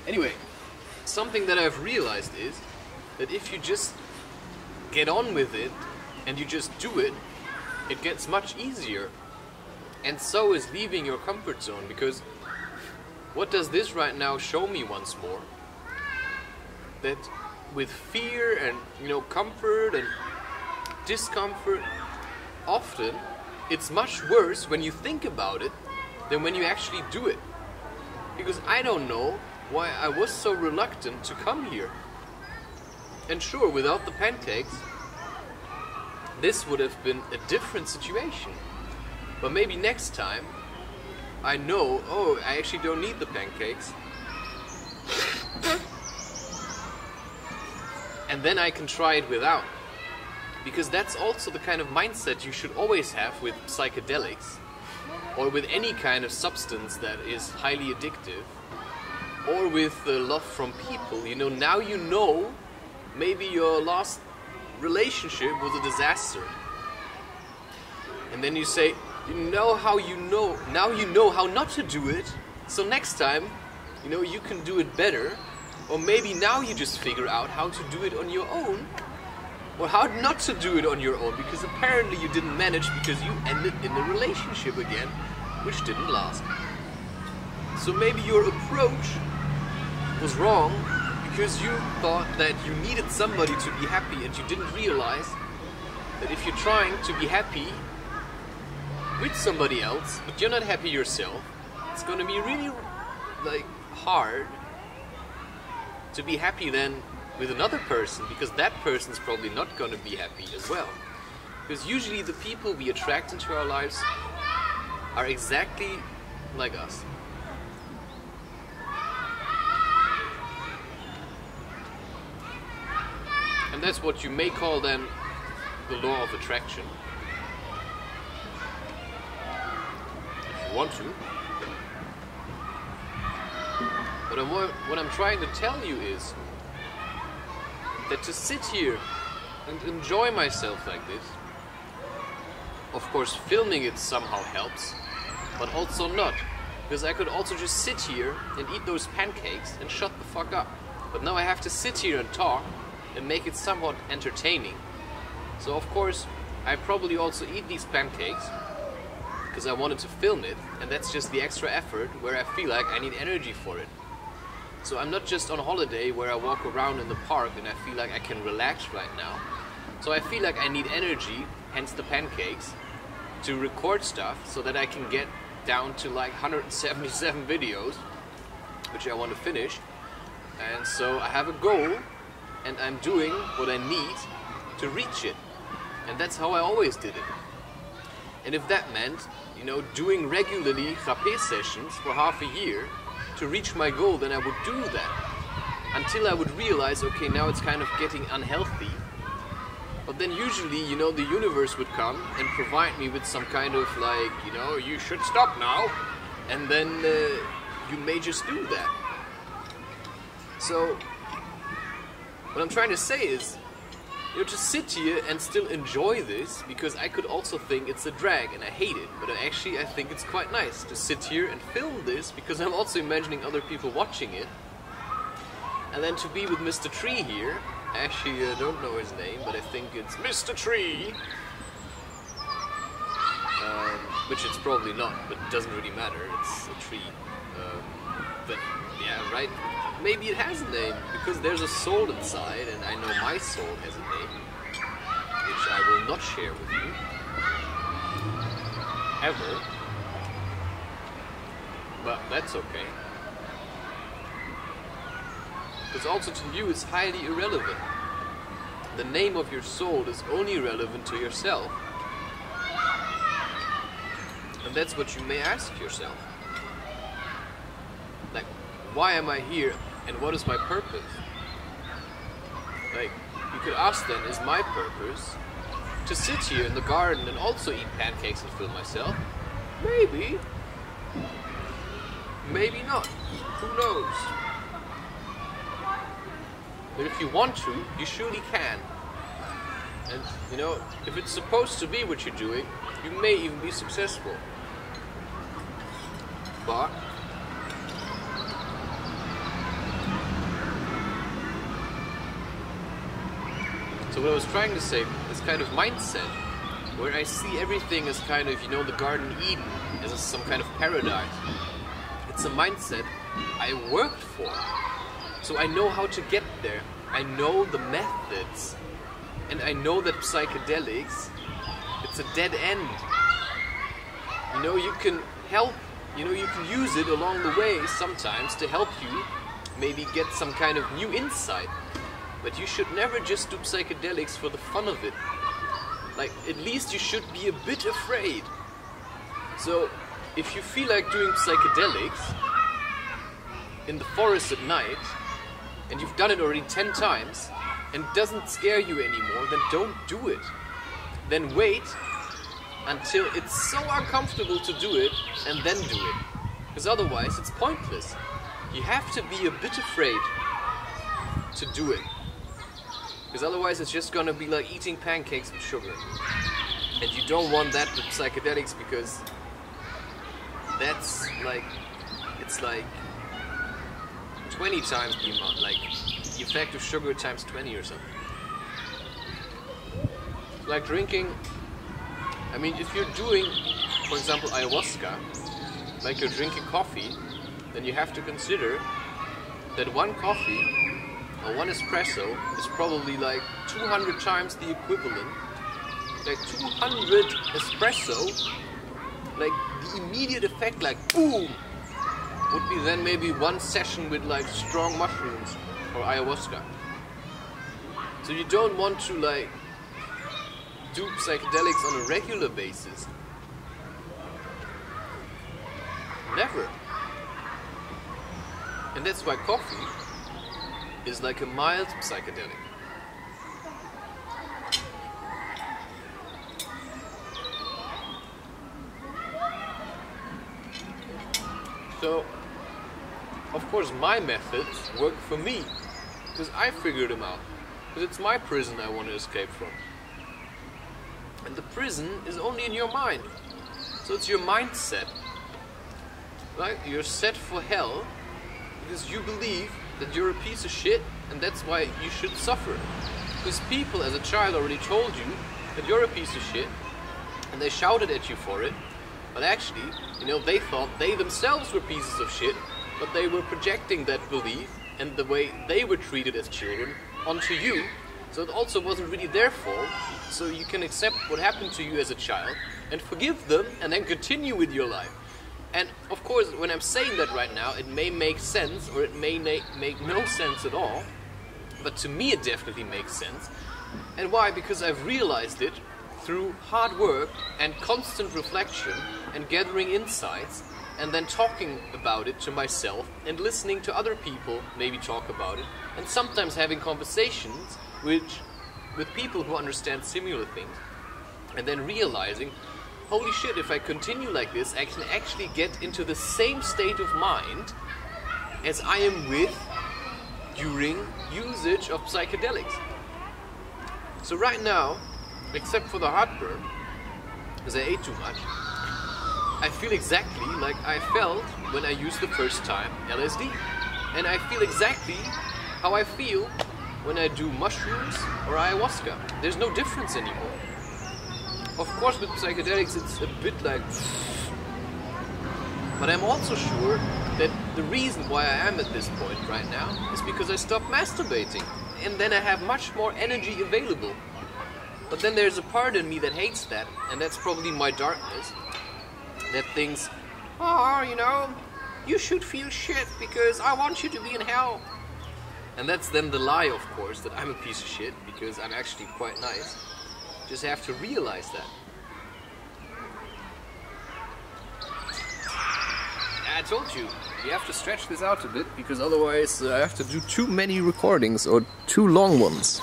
Anyway, something that I've realized is that if you just get on with it and you just do it, it gets much easier. And so is leaving your comfort zone, because what does this right now show me once more? That with fear and, you know, comfort and discomfort, often it's much worse when you think about it than when you actually do it. Because I don't know why I was so reluctant to come here. And sure, without the pancakes, this would have been a different situation. But maybe next time, I know, oh, I actually don't need the pancakes. And then I can try it without. Because that's also the kind of mindset you should always have with psychedelics, or with any kind of substance that is highly addictive, or with love from people. You know, now you know maybe your last relationship was a disaster. And then you say, now you know how not to do it, so next time, you know, you can do it better. Or maybe now you just figure out how to do it on your own, or how not to do it on your own, because apparently you didn't manage because you ended in a relationship again, which didn't last. So maybe your approach was wrong, because you thought that you needed somebody to be happy, and you didn't realize that if you're trying to be happy with somebody else, but you're not happy yourself, it's going to be really, like, hard to be happy then with another person, because that person's probably not going to be happy as well. Because usually the people we attract into our lives are exactly like us. And that's what you may call then the law of attraction. If you want to. But what I'm trying to tell you is that to sit here and enjoy myself like this, of course filming it somehow helps, but also not. Because I could also just sit here and eat those pancakes and shut the fuck up. But now I have to sit here and talk and make it somewhat entertaining. So of course I probably also eat these pancakes because I wanted to film it, and that's just the extra effort where I feel like I need energy for it. So I'm not just on holiday where I walk around in the park and I feel like I can relax right now. So I feel like I need energy, hence the pancakes, to record stuff so that I can get down to like 177 videos, which I want to finish. And so I have a goal, and I'm doing what I need to reach it. And that's how I always did it. And if that meant, you know, doing regularly rapé sessions for half a year to reach my goal, then I would do that. Until I would realize, okay, now it's kind of getting unhealthy. But then usually, you know, the universe would come and provide me with some kind of like, you know, you should stop now. And then you may just do that. So, what I'm trying to say is, you know, just sit here and still enjoy this, because I could also think it's a drag and I hate it, but actually I think it's quite nice to sit here and film this, because I'm also imagining other people watching it. And then to be with Mr. Tree here, I actually don't know his name, but I think it's Mr. Tree, which it's probably not, but it doesn't really matter, it's a tree. But yeah, right? Maybe it has a name, because there's a soul inside, and I know my soul has a name, which I will not share with you, ever, but that's okay. Because also to you it's highly irrelevant. The name of your soul is only relevant to yourself. And that's what you may ask yourself. Like, why am I here and what is my purpose? Like, you could ask then, is my purpose to sit here in the garden and also eat pancakes and film myself? Maybe. Maybe not. Who knows? But if you want to, you surely can. And, you know, if it's supposed to be what you're doing, you may even be successful. But So what I was trying to say, this kind of mindset, where I see everything as kind of, you know, the Garden Eden, as some kind of paradise. It's a mindset I worked for. So I know how to get there. I know the methods. And I know that psychedelics, it's a dead end. You know, you can help, you know, you can use it along the way sometimes to help you maybe get some kind of new insight. But you should never just do psychedelics for the fun of it. Like, at least you should be a bit afraid. So, if you feel like doing psychedelics in the forest at night, and you've done it already 10 times, and it doesn't scare you anymore, then don't do it. Then wait until it's so uncomfortable to do it, and then do it. Because otherwise, it's pointless. You have to be a bit afraid to do it. Because otherwise it's just gonna be like eating pancakes with sugar. And you don't want that with psychedelics, because that's like, it's like 20 times the amount, like the effect of sugar times 20 or something. Like drinking, I mean, if you're doing, for example, ayahuasca, like you're drinking coffee, then you have to consider that one coffee or one espresso is probably like 200 times the equivalent. Like 200 espresso, like the immediate effect, like boom, would be then maybe one session with like strong mushrooms or ayahuasca. So you don't want to like do psychedelics on a regular basis. Never. And that's why coffee is like a mild psychedelic. So, of course my methods work for me, because I figured them out. Because it's my prison I want to escape from. And the prison is only in your mind. So it's your mindset. Right? You're set for hell because you believe that you're a piece of shit, and that's why you should suffer. Because people as a child already told you that you're a piece of shit, and they shouted at you for it, but actually, you know, they thought they themselves were pieces of shit, but they were projecting that belief and the way they were treated as children onto you, so it also wasn't really their fault, so you can accept what happened to you as a child, and forgive them, and then continue with your life. And of course, when I'm saying that right now, it may make sense, or it may make no sense at all, but to me it definitely makes sense. And why? Because I've realized it through hard work and constant reflection and gathering insights, and then talking about it to myself and listening to other people maybe talk about it, and sometimes having conversations with people who understand similar things, and then realizing, holy shit, if I continue like this, I can actually get into the same state of mind as I am with during usage of psychedelics. So right now, except for the heartburn, because I ate too much, I feel exactly like I felt when I used the first time LSD. And I feel exactly how I feel when I do mushrooms or ayahuasca. There's no difference anymore. Of course, with psychedelics, it's a bit like... But I'm also sure that the reason why I am at this point right now is because I stopped masturbating. And then I have much more energy available. But then there's a part in me that hates that, and that's probably my darkness, that thinks, oh, you know, you should feel shit because I want you to be in hell. And that's then the lie, of course, that I'm a piece of shit because I'm actually quite nice. Just have to realize that. I told you, you have to stretch this out a bit, because otherwise I have to do too many recordings or too long ones.